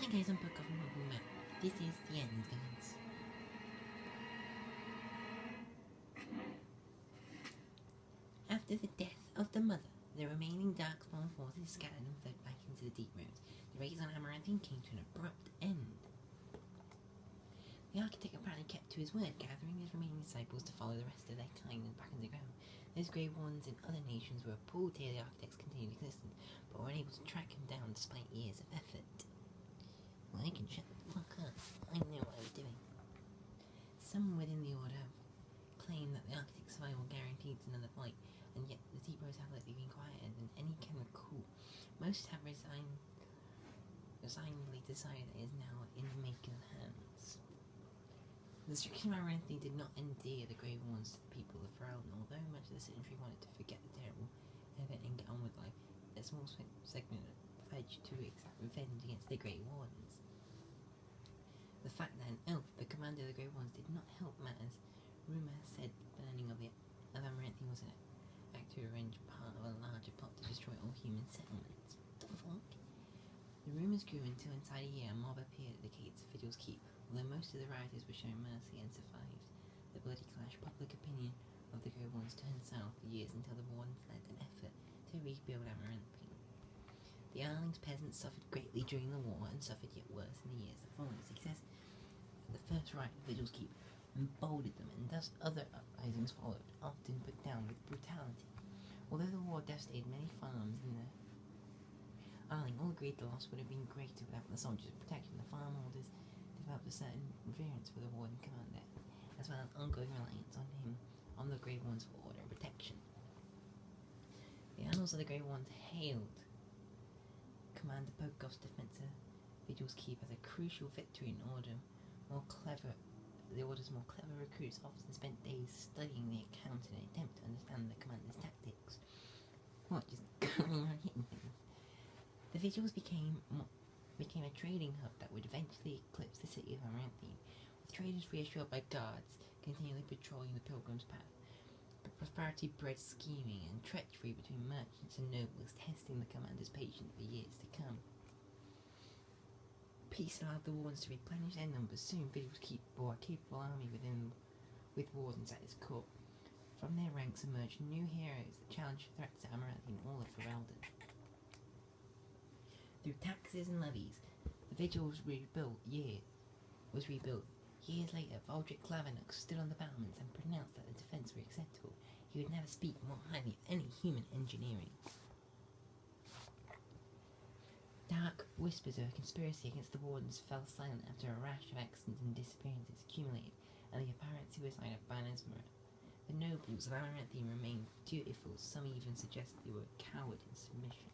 Hi guys, I'm Book of Map. This is the end, guys. After the death of the mother, the remaining Darkspawn forces scattered and fled back into the Deep Moons. The race on Amaranthine came to an abrupt end. The Architect apparently kept to his word, gathering his remaining disciples to follow the rest of their kind and back underground. Those Grey Ones in other nations were appalled to hear the Architect's continued existence, but were unable to track him down despite years of effort. Well, they can shut the fuck up. I know what I was doing. Some within the Order claim that the Arctic's survival guarantees another fight, and yet the T-Bros have lately been quieter than any can recall. Most have resignedly decided that it is now in the Maker's hands. The destruction of Amaranthine did not endear the Grey Ones to the people of Ferelden, although much of the citizenry wanted to forget the terrible event and get on with life. A small segment pledged to exact revenge against the Grey Wardens. The fact that an elf, the commander of the Grey Ones, did not help matters. Rumour said the burning of Amaranthine was an act to arrange part of a larger plot to destroy all human settlements. What the fuck? The rumours grew until inside a year a mob appeared at the gates of Vigil's Keep. Although most of the rioters were shown mercy and survived the bloody clash, public opinion of the Grey Ones turned south for years until the Wardens led an effort to rebuild Amaranthine. The Arling's peasants suffered greatly during the war and suffered yet worse in the years that followed. Success at the first riot of Vigil's Keep emboldened them, and thus other uprisings followed, often put down with brutality. Although the war devastated many farms in the Arling, all agreed the loss would have been greater without the soldiers' protection. The farm holders developed a certain reverence for the Warden commander, as well as ongoing reliance on the Grey Ones for order and protection. The annals of the Grey Ones hailed Commander Pokov's defense of Vigil's Keep as a crucial victory in order. The Order's more clever recruits often spent days studying the account in an attempt to understand the commander's tactics. What, just going around hitting things? The Vigils became a trading hub that would eventually eclipse the city of Amaranthine, with traders reassured by guards continually patrolling the pilgrim's path. But prosperity bred scheming and treachery between merchants and nobles, testing the commander's patience for years to come. Peace allowed the Wardens to replenish their numbers. Soon Vigil's Keep bore a capable army with Wardens at its core. From their ranks emerged new heroes that challenged threats to Amaranthine and all of Ferelden. Through taxes and levies, the Vigil was rebuilt. Years later, Valdric Clavenux stood on the battlements and pronounced that the defence were acceptable. He would never speak more highly of any human engineering. Dark whispers of a conspiracy against the Wardens fell silent after a rash of accidents and disappearances accumulated, and the apparent suicide of Ban Esmeralda. The nobles of Amaranthine remained dutiful. Some even suggested they were a coward in submission.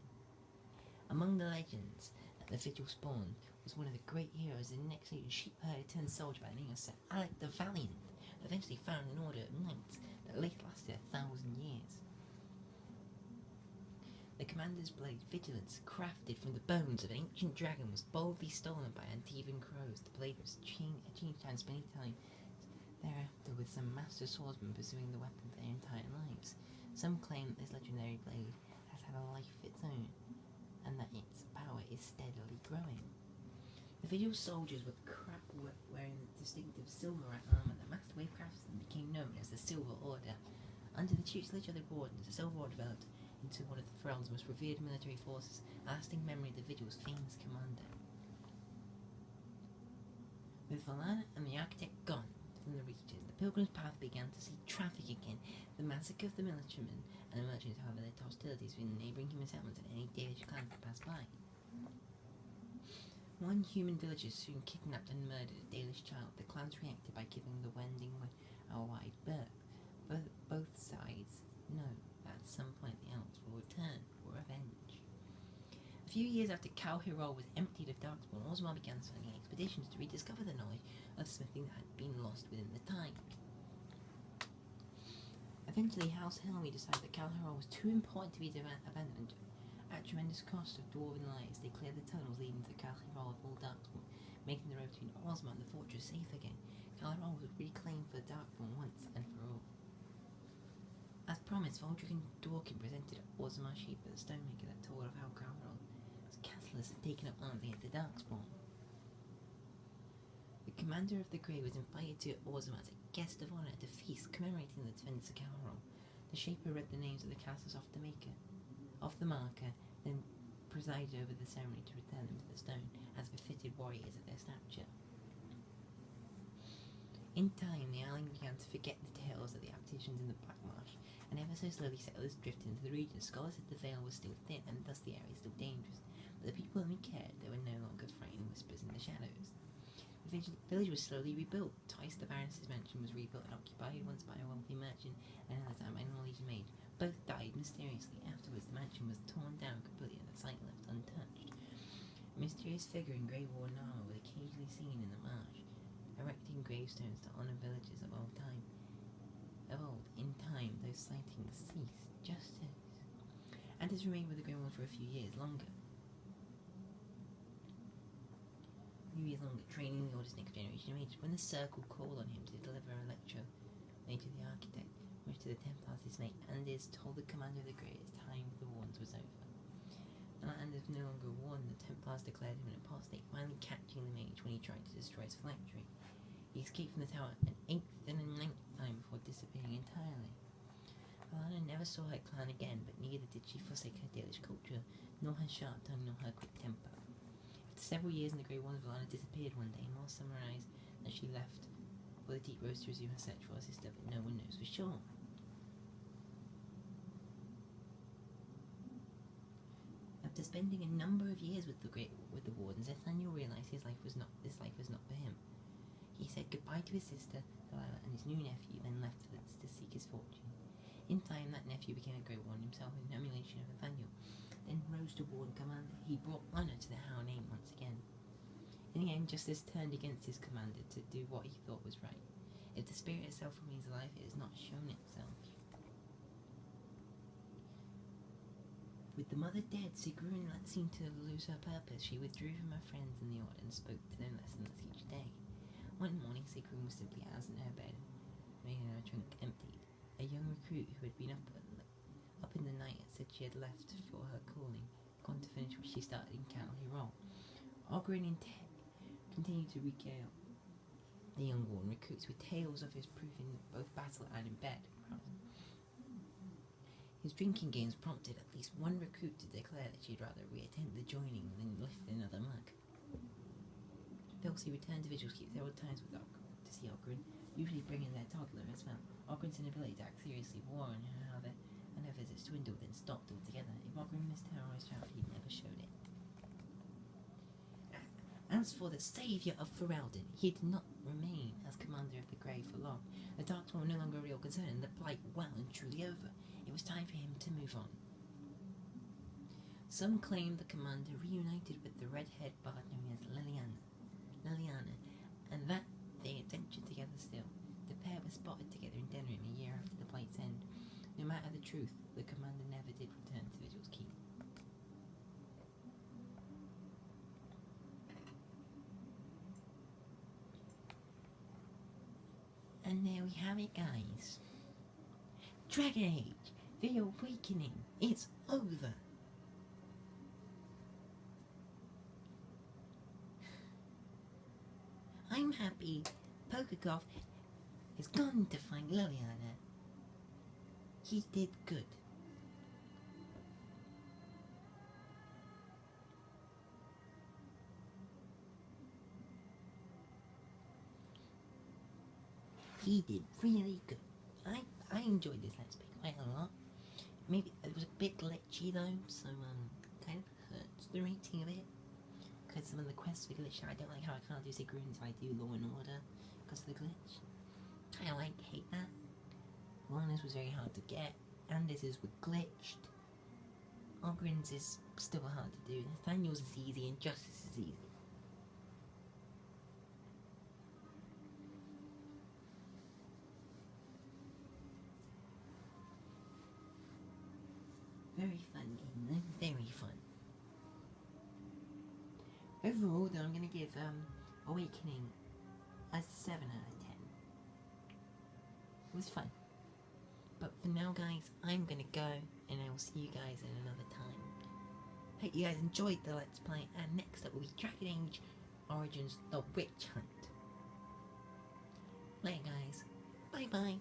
Among the legends that the Vigil spawned was one of the great heroes of the next age, a sheepherder turned soldier by the name of Sir Alec the Valiant, who eventually founded an order of knights that later lasted 1,000 years. The commander's blade, Vigilance, crafted from the bones of an ancient dragon, was boldly stolen by Antivan crows. The blade was changed hands many times thereafter, with some master swordsmen pursuing the weapon for their entire lives. Some claim that this legendary blade has had a life of its own, and that its power is steadily growing. The Vigil soldiers were wearing the distinctive silver armour that Master Wave craftsmen became known as the Silver Order. Under the tutelage of the Wardens, the Silver Order developed into one of the Ferelden's most revered military forces, a lasting memory of the Vigil's famous commander. With Valana and the Architect gone from the region, the Pilgrim's Path began to see traffic again. The massacre of the militiamen and the merchants, however, led to hostilities between the neighbouring human settlements and any Dalish clans that passed by. One human villager soon kidnapped and murdered a Dalish child. The clans reacted by giving the Wending a wide berth. Both sides know that at some point the elves will return for revenge. A few years after Kal Hirol was emptied of Darkspawn, Orzammar began sending expeditions to rediscover the knowledge of smithing that had been lost within the time. Eventually, House Helmi decided that Kal Hirol was too important to be abandoned. At tremendous cost of dwarven lives, they cleared the tunnels leading to the Kal Hirol of all Darkspawn, making the road between Orzammar and the fortress safe again. Kal Hirol was reclaimed for Darkspawn once and for all. As promised, Valdric and Dworkin presented Orzammar sheep at the stonemaker that told of how Kal Hirol's castlers had taken up arms against the Darkspawn. Commander of the Grey was invited to Orzham as a guest of honour at a feast commemorating the defence of Carol. The Shaper read the names of the castles off the marker, then presided over the ceremony to return them to the stone, as befitted warriors of their stature. In time, the Isling began to forget the tales of the apparitions in the Black Marsh, and ever so slowly settlers drifted into the region. Scholars said the veil was still thin, and thus the area still dangerous, but the people only cared they were no longer frightened whispers in the shadows. The village was slowly rebuilt. Twice the Baroness's mansion was rebuilt and occupied, once by a wealthy merchant, and another time by an Norwegian maid. Both died mysteriously. Afterwards, the mansion was torn down completely and the site left untouched. A mysterious figure in grey worn armour was occasionally seen in the marsh, erecting gravestones to honour villagers of old. In time, those sightings ceased. Justice. And has remained with the Grey One for a few years longer. Training the oldest next generation of ages. When the Circle called on him to deliver a lecture, later the architect, much to the Templars' dismay, Anders told the Commander of the Grey his time with the Warns was over. Now that Anders no longer warned, the Templars declared him an apostate, finally catching the mage when he tried to destroy his phylactery. He escaped from the tower an 8th and a 9th time before disappearing entirely. Alana never saw her clan again, but neither did she forsake her Dalish culture, nor her sharp tongue, nor her quick temper. After several years in the Grey Wands, Alana disappeared one day. More summarised that she left for the Deep Rose to resume her search for her sister, but no one knows for sure. After spending a number of years with the Wardens, Nathaniel realised this life was not for him. He said goodbye to his sister, Delilah, and his new nephew, then left to seek his fortune. In time, that nephew became a Grey Warden himself in emulation of Nathaniel, then rose to Warden Commander. He brought honour to the Howe name once again. In the end, justice turned against his commander to do what he thought was right. If the spirit itself remains alive, it has not shown itself. With the mother dead, Sigrun seemed to lose her purpose. She withdrew from her friends in the Order and spoke to them lessons each day. One morning, Sigrun was simply out in her bed, making her trunk emptied. A young recruit who had been up in the night said she had left for her calling, gone to finish what she started in County Roll. Oghren continued to regale the young Warden recruits with tales of his proof in both battle and in bed. His drinking games prompted at least one recruit to declare that she'd rather re-attend the joining than lift another mug. Felsi returned to vigils several times with to see Oghren, usually bringing their toddler as well. Oghren's inability to act seriously wore on her and her visits dwindled and stopped altogether. If Oghren missed her or his child, he never showed it. As for the saviour of Ferelden, he did not remain as Commander of the Grey for long. The Darkspawn were no longer a real concern, and the Blight well and truly over. It was time for him to move on. Some claim the Commander reunited with the red-haired bard known as Liliana, and that they adventured together still. The pair were spotted together in Denrim a year after the Blight's end. No matter the truth, the Commander never did return to Vigil's Keep. And there we have it, guys. Dragon Age, the Awakening, it's over. I'm happy Pokakov has gone to find Liliana. He did good. He did really good. I enjoyed this Let's Play quite a lot. Maybe it was a bit glitchy though, so kind of hurts the rating of it. Because some of the quests were glitched. I don't like how I can't do Sigrun if I do Law and Order because of the glitch. I hate that. Lana's was very hard to get. Anders's were glitched. Oghren's is still hard to do. Nathaniel's is easy and Justice is easy. Very fun game though, very fun. Overall though, I'm going to give Awakening a 7 out of 10. It was fun. But for now guys, I'm going to go and I will see you guys in another time. Hope you guys enjoyed the Let's Play, and next up will be Dragon Age Origins The Witch Hunt. Bye.